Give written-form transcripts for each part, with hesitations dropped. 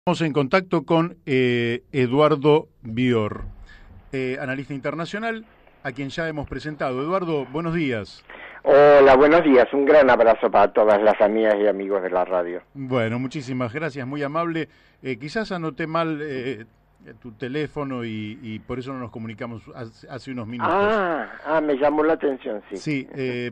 Estamos en contacto con Eduardo Bior, analista internacional, a quien ya hemos presentado. Eduardo, buenos días. Hola, buenos días. Un gran abrazo para todas las amigas y amigos de la radio. Bueno, muchísimas gracias, muy amable. Quizás anoté mal tu teléfono y por eso no nos comunicamos hace unos minutos. Me llamó la atención, sí. Sí,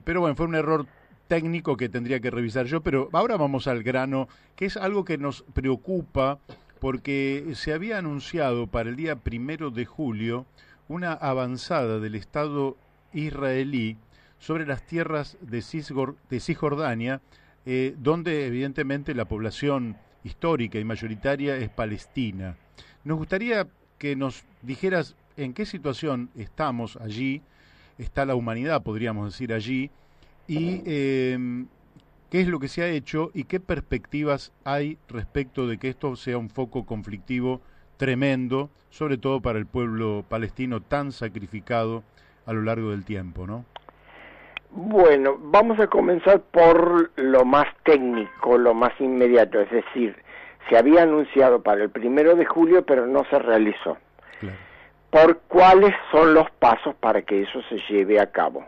pero bueno, fue un error técnico que tendría que revisar yo, pero ahora vamos al grano, que es algo que nos preocupa porque se había anunciado para el día 1 de julio una avanzada del Estado israelí sobre las tierras de Cisjordania, donde evidentemente la población histórica y mayoritaria es palestina. Nos gustaría que nos dijeras en qué situación estamos allí, está la humanidad, podríamos decir, allí, y qué es lo que se ha hecho y qué perspectivas hay respecto de que esto sea un foco conflictivo tremendo, sobre todo para el pueblo palestino tan sacrificado a lo largo del tiempo, ¿no? Bueno, vamos a comenzar por lo más técnico, lo más inmediato, es decir, se había anunciado para el 1 de julio, pero no se realizó. Claro. ¿Por cuáles son los pasos para que eso se lleve a cabo?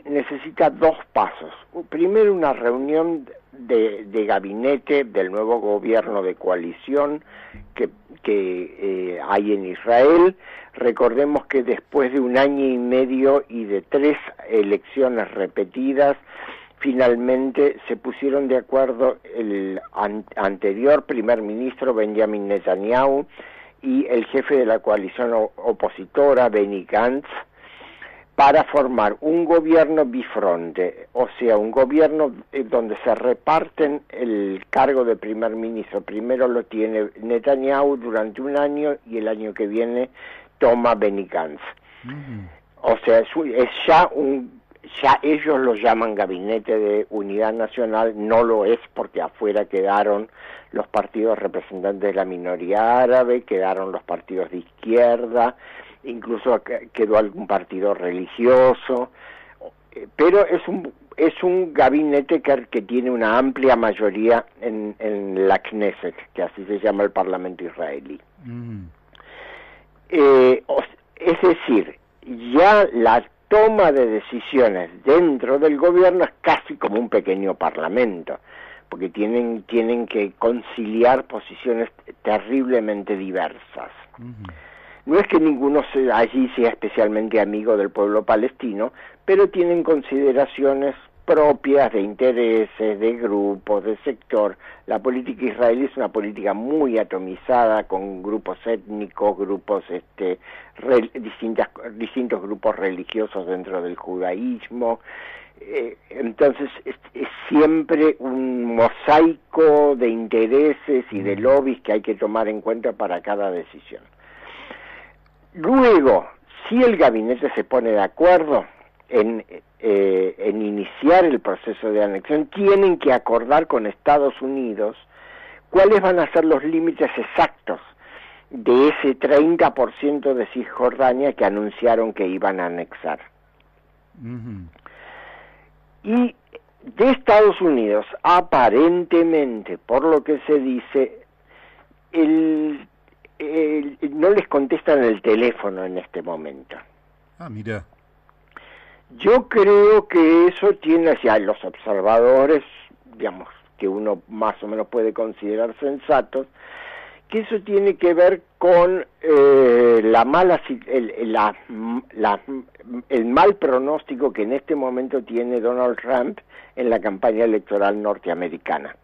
Necesita dos pasos. Primero, una reunión de gabinete del nuevo gobierno de coalición que hay en Israel. Recordemos que después de 1 año y medio y de 3 elecciones repetidas, finalmente se pusieron de acuerdo el anterior primer ministro Benjamin Netanyahu y el jefe de la coalición opositora Benny Gantz para formar un gobierno bifronte, o sea, un gobierno donde se reparten el cargo de primer ministro. Primero lo tiene Netanyahu durante 1 año y el año que viene toma Benny Gantz. O sea, es ya ellos lo llaman Gabinete de Unidad Nacional, no lo es porque afuera quedaron los partidos representantes de la minoría árabe, quedaron los partidos de izquierda, incluso quedó algún partido religioso, pero es un gabinete que tiene una amplia mayoría en la Knesset, que así se llama el Parlamento israelí. Es decir, ya la toma de decisiones dentro del gobierno es casi como un pequeño parlamento, porque tienen que conciliar posiciones terriblemente diversas. No es que ninguno allí sea especialmente amigo del pueblo palestino, pero tienen consideraciones propias de intereses, de grupos, de sector. La política israelí es una política muy atomizada, con grupos étnicos, grupos distintos grupos religiosos dentro del judaísmo. Entonces es siempre un mosaico de intereses y de lobbies que hay que tomar en cuenta para cada decisión. Luego, si el gabinete se pone de acuerdo en iniciar el proceso de anexión, tienen que acordar con Estados Unidos cuáles van a ser los límites exactos de ese 30% de Cisjordania que anunciaron que iban a anexar. Y de Estados Unidos, aparentemente, por lo que se dice, no les contestan el teléfono en este momento. Mira. Yo creo que eso tiene hacia los observadores, digamos, que uno más o menos puede considerar sensatos, que eso tiene que ver con el mal pronóstico que en este momento tiene Donald Trump en la campaña electoral norteamericana.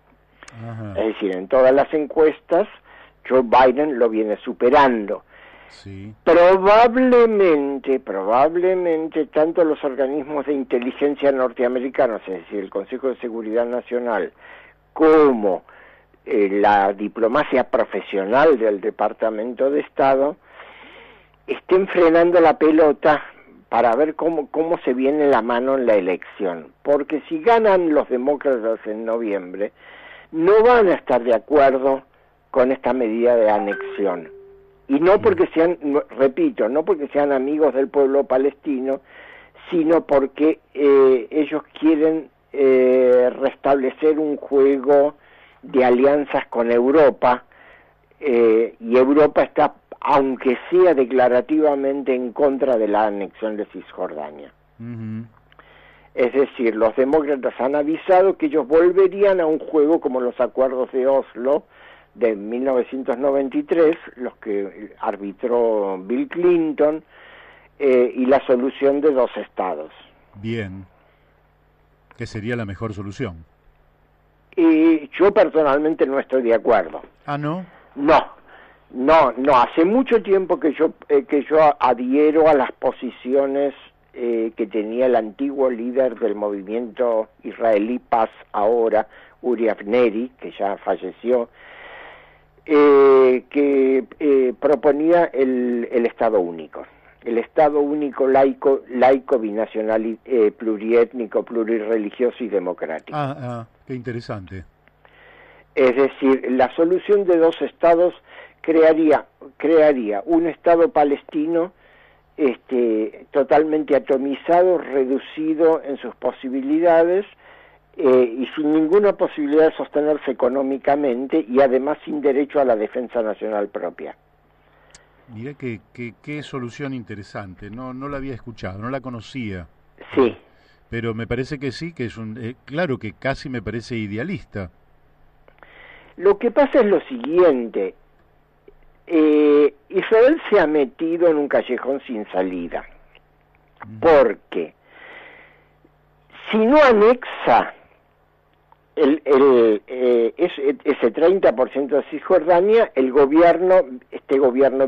Es decir, en todas las encuestas Joe Biden lo viene superando. Sí. Probablemente, tanto los organismos de inteligencia norteamericanos, es decir, el Consejo de Seguridad Nacional, como la diplomacia profesional del Departamento de Estado, estén frenando la pelota para ver cómo se viene la mano en la elección. Porque si ganan los demócratas en noviembre, no van a estar de acuerdo con esta medida de anexión. Y no porque sean, repito, no porque sean amigos del pueblo palestino, sino porque ellos quieren restablecer un juego de alianzas con Europa y Europa está, aunque sea declarativamente, en contra de la anexión de Cisjordania. Es decir, los demócratas han avisado que ellos volverían a un juego como los acuerdos de Oslo de 1993, los que arbitró Bill Clinton, y la solución de dos estados. Bien. ¿Qué sería la mejor solución? Yo personalmente no estoy de acuerdo. ¿Ah, no? No, hace mucho tiempo que yo adhiero a las posiciones que tenía el antiguo líder del movimiento israelí Paz Ahora, Uri Avneri, que ya falleció, que proponía el Estado único. El Estado único laico, binacional, pluriétnico, plurirreligioso y democrático. Qué interesante. Es decir, la solución de dos estados crearía un Estado palestino totalmente atomizado, reducido en sus posibilidades, y sin ninguna posibilidad de sostenerse económicamente, y además sin derecho a la defensa nacional propia. Mirá qué solución interesante. No la había escuchado, no la conocía. Sí. Pero me parece que sí, que es claro que casi me parece idealista. Lo que pasa es lo siguiente: Israel se ha metido en un callejón sin salida, porque si no anexa ese 30% de Cisjordania, este gobierno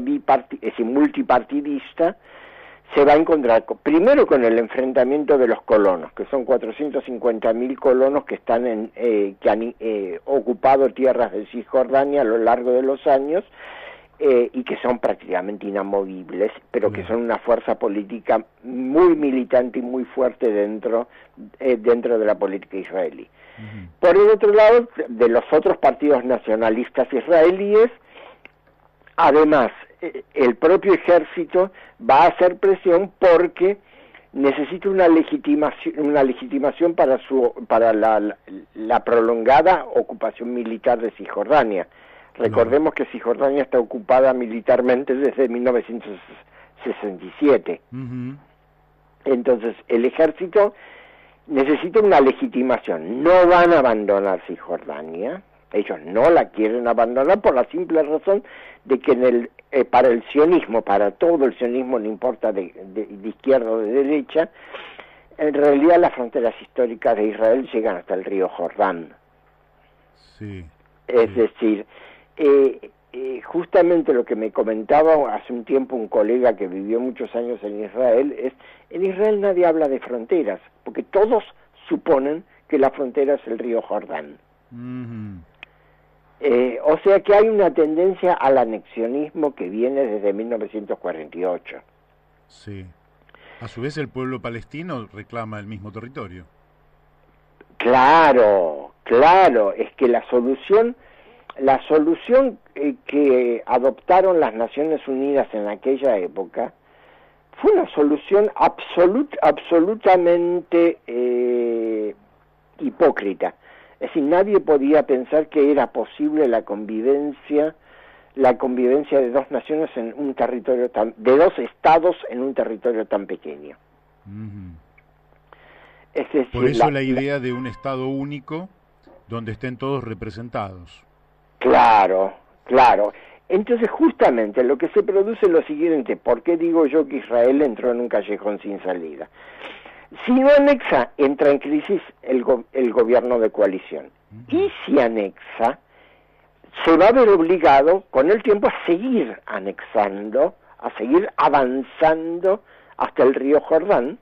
multipartidista, se va a encontrar primero con el enfrentamiento de los colonos, que son 450.000 colonos que están que han ocupado tierras de Cisjordania a lo largo de los años, y que son prácticamente inamovibles, pero que son una fuerza política muy militante y muy fuerte dentro de la política israelí. Por el otro lado, de los otros partidos nacionalistas israelíes, además, el propio ejército va a hacer presión porque necesita una legitimación para la prolongada ocupación militar de Cisjordania. Recordemos que Cisjordania está ocupada militarmente desde 1967. Entonces, el ejército necesita una legitimación. No van a abandonar Cisjordania. Ellos no la quieren abandonar por la simple razón de que para el sionismo, para todo el sionismo, no importa de izquierda o de derecha, en realidad las fronteras históricas de Israel llegan hasta el río Jordán. Sí. Es decir, justamente lo que me comentaba hace un tiempo un colega que vivió muchos años en Israel es: en Israel nadie habla de fronteras, porque todos suponen que la frontera es el río Jordán. O sea que hay una tendencia al anexionismo que viene desde 1948. Sí. A su vez el pueblo palestino reclama el mismo territorio. Claro, es que la solución que adoptaron las Naciones Unidas en aquella época fue una solución absolutamente hipócrita. Es decir, nadie podía pensar que era posible la convivencia de dos naciones en un territorio de dos estados en un territorio tan pequeño. Es decir, por eso la idea de un estado único donde estén todos representados. Claro. Entonces, justamente lo que se produce es lo siguiente: ¿por qué digo yo que Israel entró en un callejón sin salida? Si no anexa, entra en crisis el gobierno de coalición. Y si anexa, se va a ver obligado con el tiempo a seguir anexando, a seguir avanzando hasta el río Jordán,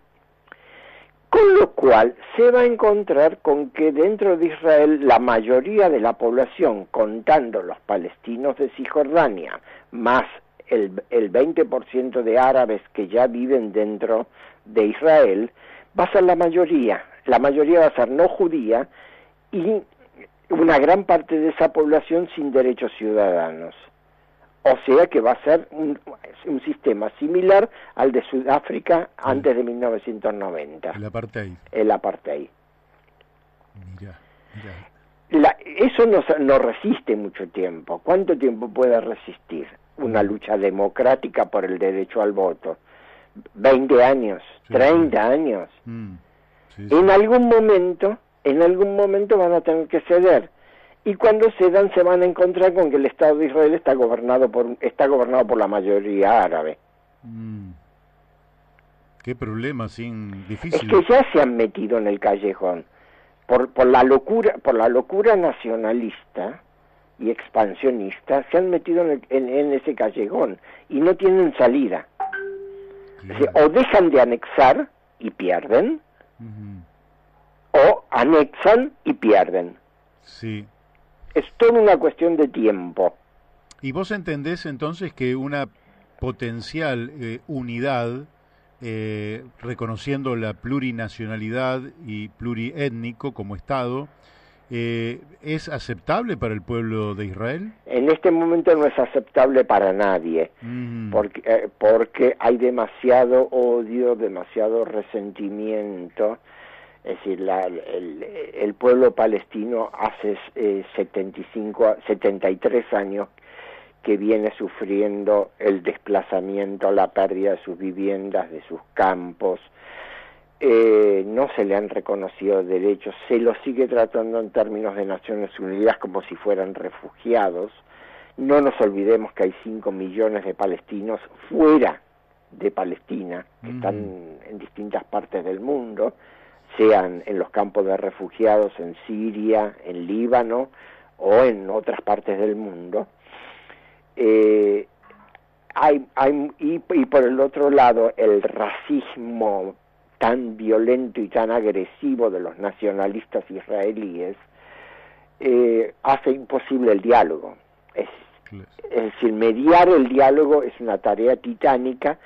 con lo cual se va a encontrar con que dentro de Israel la mayoría de la población, contando los palestinos de Cisjordania, más el 20% de árabes que ya viven dentro de Israel, va a ser la mayoría va a ser no judía, y una gran parte de esa población sin derechos ciudadanos. O sea que va a ser un sistema similar al de Sudáfrica antes de 1990. El apartheid. El apartheid. Mira. eso no resiste mucho tiempo. ¿Cuánto tiempo puede resistir una lucha democrática por el derecho al voto? ¿20 años? Sí, ¿30 sí. años? Sí, En sí. algún momento van a tener que ceder. Y cuando cedan se van a encontrar con que el Estado de Israel está gobernado por la mayoría árabe. Qué problema, Es difícil. que ya se han metido en el callejón por la locura nacionalista y expansionista, se han metido en ese callejón y no tienen salida. Claro. Es decir, o dejan de anexar y pierden, o anexan y pierden. Sí. Es toda una cuestión de tiempo. ¿Y vos entendés entonces que una potencial unidad, reconociendo la plurinacionalidad y pluriétnico como Estado, es aceptable para el pueblo de Israel? En este momento no es aceptable para nadie, porque hay demasiado odio, demasiado resentimiento. Es decir, el pueblo palestino hace 73 años que viene sufriendo el desplazamiento, la pérdida de sus viviendas, de sus campos. No se le han reconocido derechos, se los sigue tratando en términos de Naciones Unidas como si fueran refugiados. No nos olvidemos que hay 5 millones de palestinos fuera de Palestina, que están en distintas partes del mundo, sean en los campos de refugiados en Siria, en Líbano o en otras partes del mundo. Y por el otro lado, el racismo tan violento y tan agresivo de los nacionalistas israelíes hace imposible el diálogo. Es decir, mediar el diálogo es una tarea titánica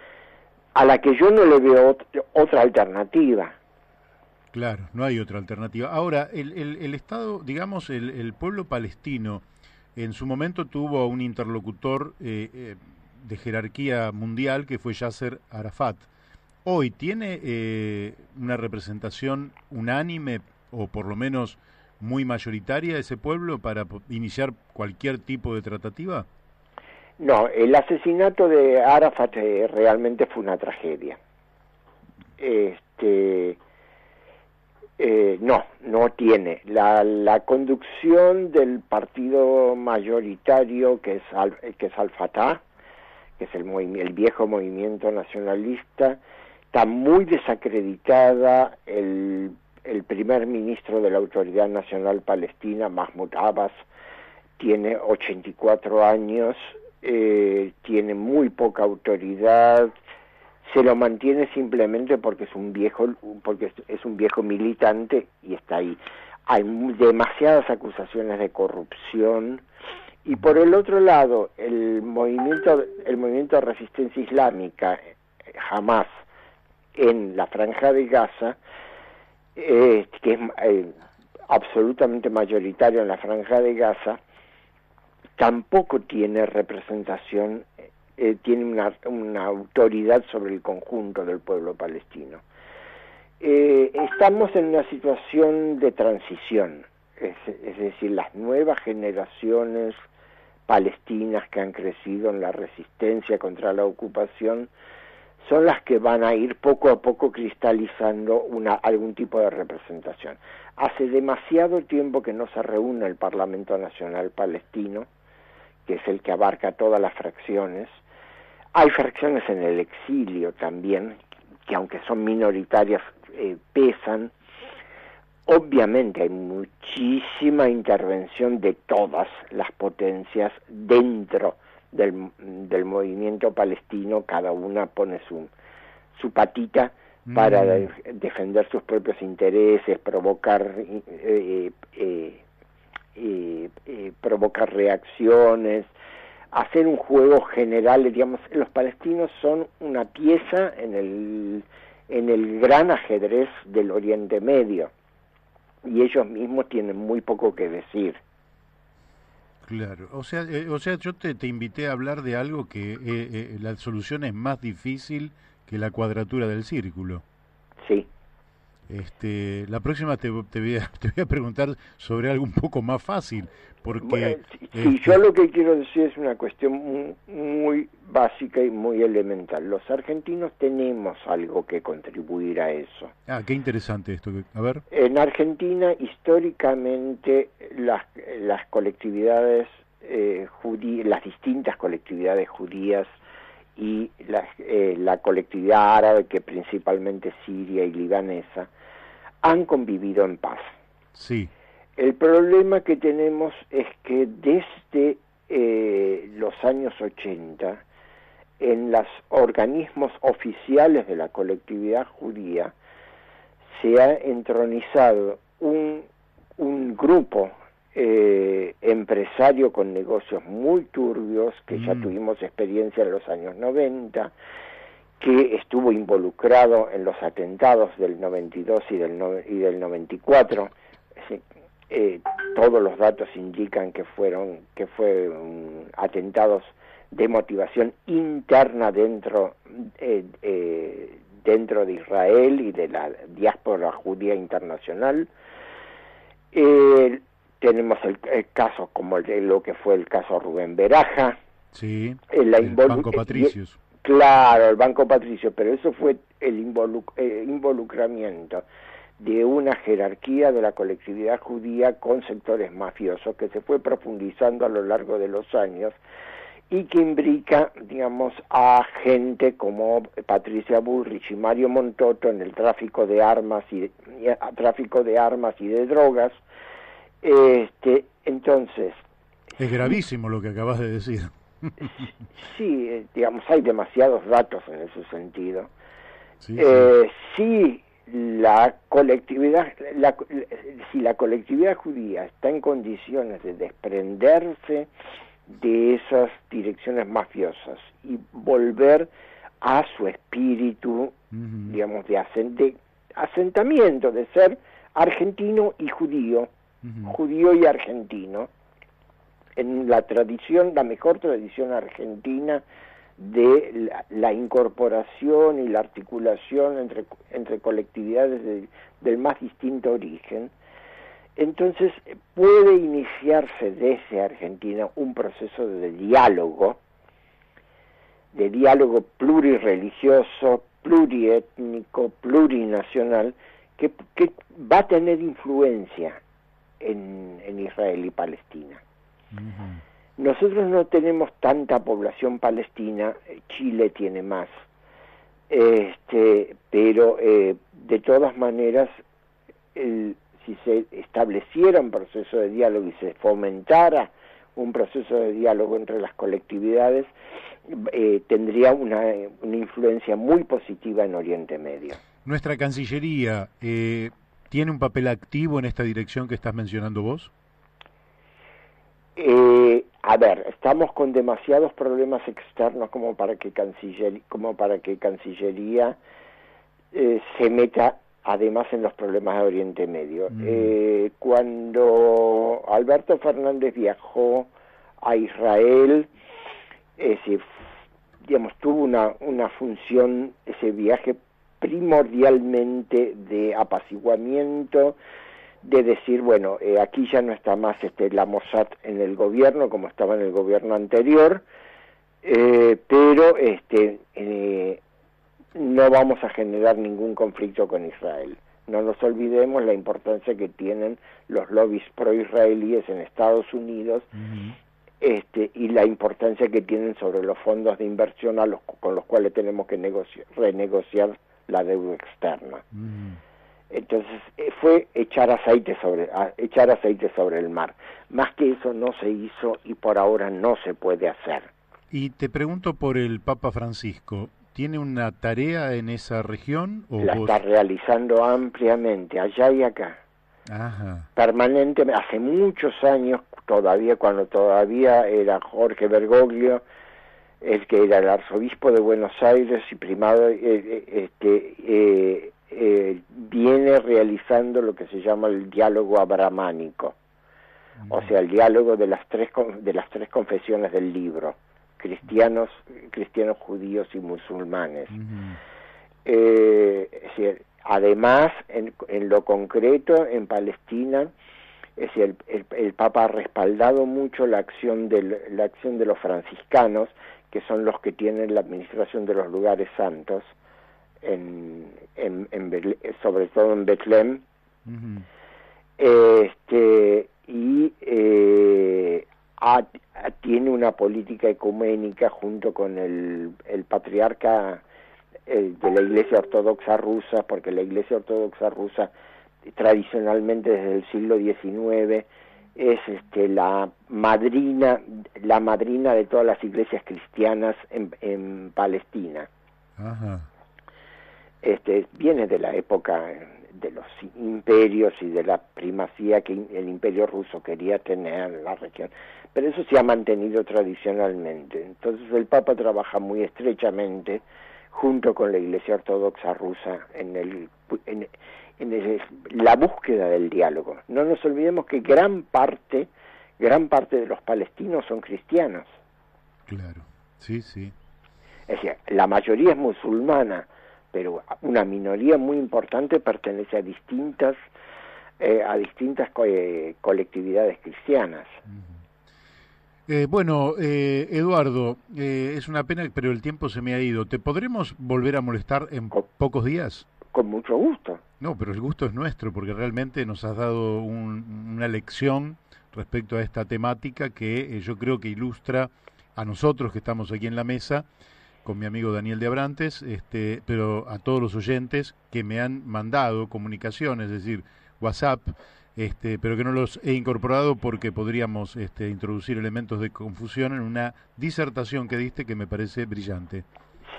a la que yo no le veo otra alternativa. Claro, no hay otra alternativa. Ahora, el Estado, digamos, el pueblo palestino en su momento tuvo un interlocutor de jerarquía mundial que fue Yasser Arafat. Hoy tiene una representación unánime o por lo menos muy mayoritaria ese pueblo para iniciar cualquier tipo de tratativa. No, el asesinato de Arafat realmente fue una tragedia. No tiene. La conducción del partido mayoritario que es Al-Fatah, que es el viejo movimiento nacionalista, está muy desacreditada. El primer ministro de la Autoridad Nacional Palestina, Mahmoud Abbas, tiene 84 años, tiene muy poca autoridad, se lo mantiene simplemente porque es un viejo militante y está ahí. Hay demasiadas acusaciones de corrupción. Y por el otro lado, el movimiento de resistencia islámica, Hamas, en la Franja de Gaza, que es absolutamente mayoritario en la Franja de Gaza, tampoco tiene representación, tiene una autoridad sobre el conjunto del pueblo palestino. Estamos en una situación de transición, es decir, las nuevas generaciones palestinas que han crecido en la resistencia contra la ocupación son las que van a ir poco a poco cristalizando algún tipo de representación. Hace demasiado tiempo que no se reúne el Parlamento Nacional Palestino, que es el que abarca todas las fracciones. Hay fracciones en el exilio también, que aunque son minoritarias, pesan. Obviamente hay muchísima intervención de todas las potencias dentro del movimiento palestino. Cada una pone su patita para defender sus propios intereses, provocar reacciones, hacer un juego general. Digamos, los palestinos son una pieza en el gran ajedrez del Oriente Medio, y ellos mismos tienen muy poco que decir. Claro, o sea yo te invité a hablar de algo que la solución es más difícil que la cuadratura del círculo. Sí. La próxima te voy te voy a preguntar sobre algo un poco más fácil, porque... Bueno, sí, yo lo que quiero decir es una cuestión muy básica y muy elemental. Los argentinos tenemos algo que contribuir a eso. Ah, qué interesante esto. A ver. En Argentina, históricamente, las colectividades judías, las distintas colectividades judías y la colectividad árabe, que principalmente siria y libanesa, han convivido en paz. Sí. El problema que tenemos es que desde los años 80, en los organismos oficiales de la colectividad judía, se ha entronizado un grupo empresario con negocios muy turbios, que ya tuvimos experiencia en los años 90, que estuvo involucrado en los atentados del 92 y del 94. Todos los datos indican que fueron atentados de motivación interna dentro de Israel y de la diáspora judía internacional. Tenemos el caso como lo que fue el caso Rubén Baraja. Sí, el Banco Patricios. Claro, el Banco Patricio, pero eso fue el involucramiento de una jerarquía de la colectividad judía con sectores mafiosos que se fue profundizando a lo largo de los años y que imbrica, digamos, a gente como Patricia Bullrich y Mario Montoto en el tráfico de armas y de drogas. Entonces, es gravísimo lo que acabas de decir. Sí, digamos, hay demasiados datos en ese sentido. Sí, sí. Si la colectividad judía está en condiciones de desprenderse de esas direcciones mafiosas y volver a su espíritu, digamos, de asentamiento, de ser argentino y judío, judío y argentino, en la mejor tradición argentina de la incorporación y la articulación entre colectividades del más distinto origen, entonces puede iniciarse desde Argentina un proceso de diálogo plurireligioso, pluriétnico, plurinacional, que va a tener influencia en Israel y Palestina. Nosotros no tenemos tanta población palestina, Chile tiene más, pero de todas maneras, si se estableciera un proceso de diálogo y se fomentara un proceso de diálogo entre las colectividades, tendría una influencia muy positiva en Oriente Medio. ¿Nuestra Cancillería tiene un papel activo en esta dirección que estás mencionando vos? A ver, estamos con demasiados problemas externos como para que Cancillería se meta además en los problemas de Oriente Medio. Cuando Alberto Fernández viajó a Israel, digamos, tuvo una función, ese viaje, primordialmente de apaciguamiento, de decir, bueno, aquí ya no está más la Mossad en el gobierno como estaba en el gobierno anterior, pero no vamos a generar ningún conflicto con Israel. No nos olvidemos la importancia que tienen los lobbies pro-israelíes en Estados Unidos, y la importancia que tienen sobre los fondos de inversión con los cuales tenemos que renegociar la deuda externa. Entonces fue echar aceite sobre el mar. Más que eso no se hizo y por ahora no se puede hacer. Y te pregunto por el Papa Francisco, ¿tiene una tarea en esa región? ¿O la está realizando ampliamente, allá y acá. Permanentemente, hace muchos años, cuando todavía era Jorge Bergoglio, el que era el arzobispo de Buenos Aires y primado, viene realizando lo que se llama el diálogo abramánico, o sea, el diálogo de las tres confesiones del libro, cristianos, judíos y musulmanes. Es decir, Además, en lo concreto, en Palestina, es el Papa ha respaldado mucho la acción de los franciscanos, que son los que tienen la administración de los lugares santos, sobre todo en Betlem. Ujú. Tiene una política ecuménica junto con el patriarca de la Iglesia Ortodoxa Rusa, porque la Iglesia Ortodoxa Rusa tradicionalmente desde el siglo XIX es la madrina de todas las iglesias cristianas en Palestina. Ajá. Viene de la época de los imperios y de la primacía que el imperio ruso quería tener en la región, pero eso se ha mantenido tradicionalmente. Entonces el Papa trabaja muy estrechamente junto con la Iglesia Ortodoxa Rusa en la búsqueda del diálogo. No nos olvidemos que gran parte de los palestinos son cristianos. Claro, sí, sí. Es decir, la mayoría es musulmana, pero una minoría muy importante pertenece a distintas colectividades cristianas. Bueno, Eduardo, es una pena, pero el tiempo se me ha ido. ¿Te podremos volver a molestar en pocos días? Con mucho gusto. No, pero el gusto es nuestro, porque realmente nos has dado una lección respecto a esta temática que yo creo que ilustra a nosotros que estamos aquí en la mesa, con mi amigo Daniel de Abrantes, pero a todos los oyentes que me han mandado comunicaciones, es decir, WhatsApp, pero que no los he incorporado porque podríamos introducir elementos de confusión en una disertación que diste que me parece brillante.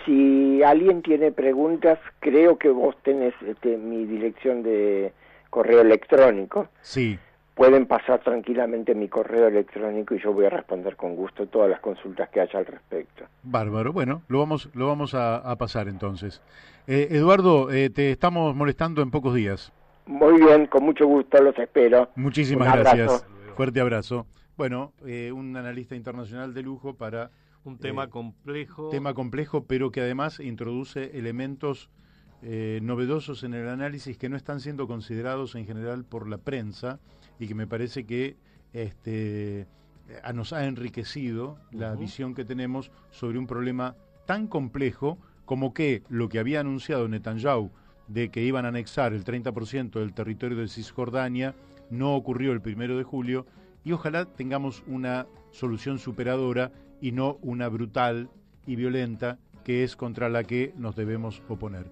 Si alguien tiene preguntas, creo que vos tenés mi dirección de correo electrónico. Sí. Pueden pasar tranquilamente mi correo electrónico y yo voy a responder con gusto todas las consultas que haya al respecto. Bárbaro. Bueno, lo vamos a pasar entonces. Eduardo, te estamos molestando en pocos días. Muy bien, con mucho gusto, los espero. Muchísimas gracias. Fuerte abrazo. Bueno, un analista internacional de lujo para un tema complejo. Tema complejo, pero que además introduce elementos novedosos en el análisis que no están siendo considerados en general por la prensa y que me parece que nos ha enriquecido la visión que tenemos sobre un problema tan complejo como que lo que había anunciado Netanyahu de que iban a anexar el 30% del territorio de Cisjordania no ocurrió el 1 de julio y ojalá tengamos una solución superadora y no una brutal y violenta que es contra la que nos debemos oponer.